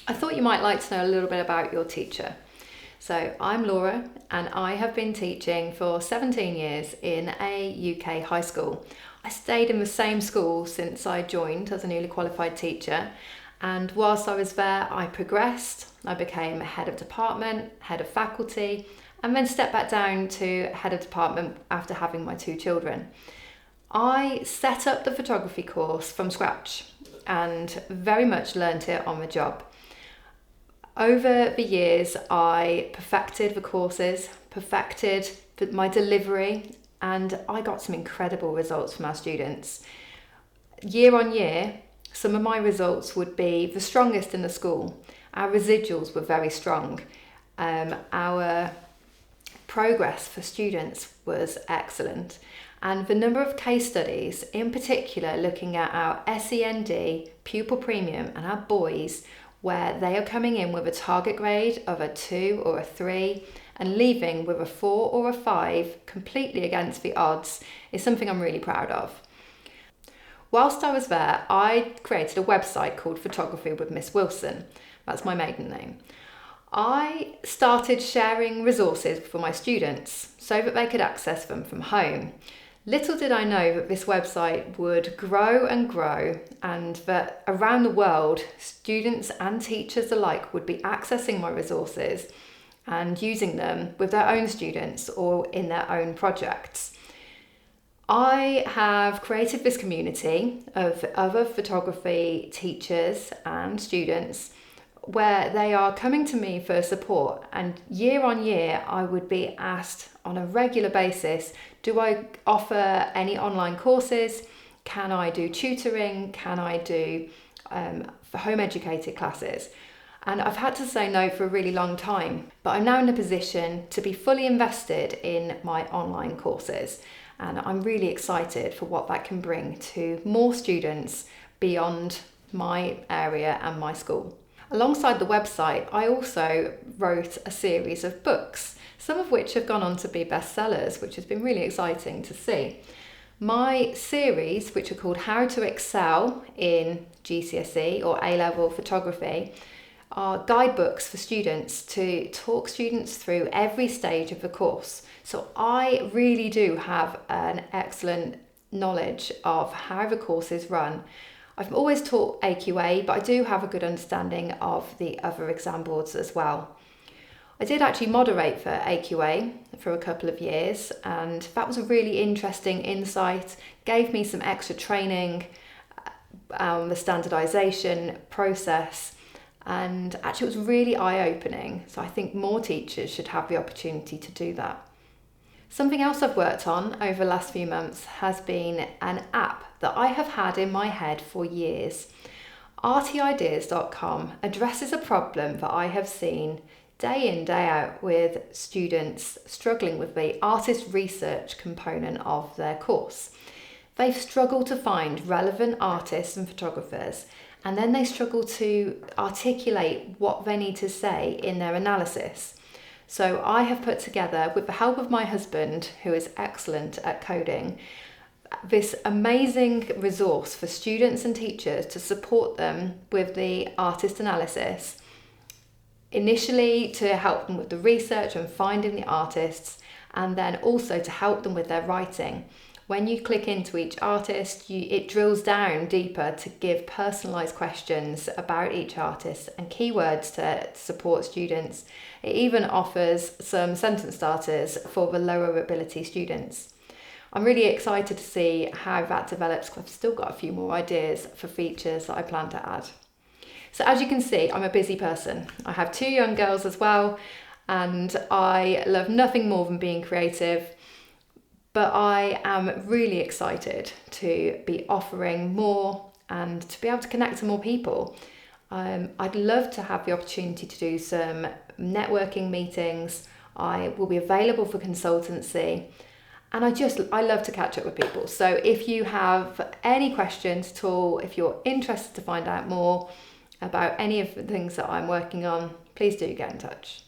I thought you might like to know a little bit about your teacher. So I'm Laura and I have been teaching for 17 years in a UK high school. I stayed in the same school since I joined as a newly qualified teacher, and whilst I was there I progressed. I became head of department, head of faculty, and then stepped back down to head of department after having my 2 children. I set up the photography course from scratch and very much learnt it on the job. Over the years, I perfected the courses, perfected my delivery, and I got some incredible results from our students. Year on year, some of my results would be the strongest in the school. Our residuals were very strong. Our progress for students was excellent. And the number of case studies, in particular looking at our SEND, pupil premium, and our boys, where they are coming in with a target grade of a 2 or a 3 and leaving with a 4 or a 5 completely against the odds, is something I'm really proud of. Whilst I was there, I created a website called Photography with Miss Wilson. That's my maiden name. I started sharing resources for my students so that they could access them from home. Little did I know that this website would grow and grow, and that around the world, students and teachers alike would be accessing my resources and using them with their own students or in their own projects. I have created this community of other photography teachers and students where they are coming to me for support, and year on year I would be asked on a regular basis, do I offer any online courses? Can I do tutoring? Can I do home educated classes? And I've had to say no for a really long time, but I'm now in a position to be fully invested in my online courses, and I'm really excited for what that can bring to more students beyond my area and my school. Alongside the website, I also wrote a series of books, some of which have gone on to be bestsellers, which has been really exciting to see. My series, which are called How to Excel in GCSE or A-level photography, are guidebooks for students to talk students through every stage of the course. So I really do have an excellent knowledge of how the course is run. I've always taught AQA, but I do have a good understanding of the other exam boards as well. I did actually moderate for AQA for a couple of years, and that was a really interesting insight, gave me some extra training on the standardisation process, and actually it was really eye-opening. So I think more teachers should have the opportunity to do that. Something else I've worked on over the last few months has been an app that I have had in my head for years. artyideas.com addresses a problem that I have seen day in, day out with students struggling with the artist research component of their course. They've struggled to find relevant artists and photographers, and then they struggle to articulate what they need to say in their analysis. So I have put together, with the help of my husband, who is excellent at coding, this amazing resource for students and teachers to support them with the artist analysis. Initially to help them with the research and finding the artists, and then also to help them with their writing. When you click into each artist, it drills down deeper to give personalised questions about each artist and keywords to support students. It even offers some sentence starters for the lower ability students. I'm really excited to see how that develops, because I've still got a few more ideas for features that I plan to add. So as you can see, I'm a busy person. I have 2 young girls as well, and I love nothing more than being creative. But I am really excited to be offering more and to be able to connect to more people. I'd love to have the opportunity to do some networking meetings. I will be available for consultancy, and I love to catch up with people. So if you have any questions at all, if you're interested to find out more about any of the things that I'm working on, please do get in touch.